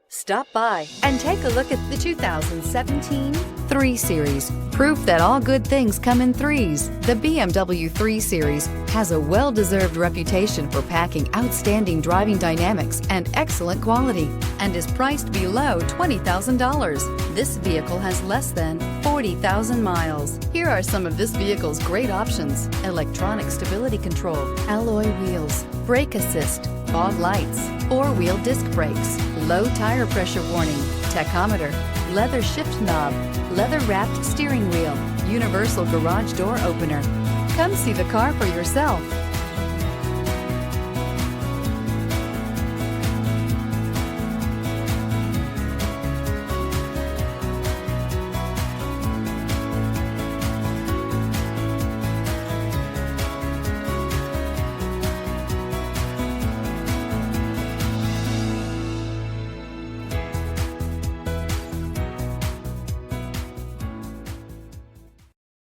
Stop by and take a look at the 2017 3 Series. Proof that all good things come in threes. The BMW 3 Series has a well-deserved reputation for packing outstanding driving dynamics and excellent quality, and is priced below $20,000. This vehicle has less than 40,000 miles. Here are some of this vehicle's great options: electronic stability control, alloy wheels, brake assist, fog lights, 4-wheel disc brakes, low tire pressure warning, tachometer, leather shift knob, leather-wrapped steering wheel, universal garage door opener. Come see the car for yourself.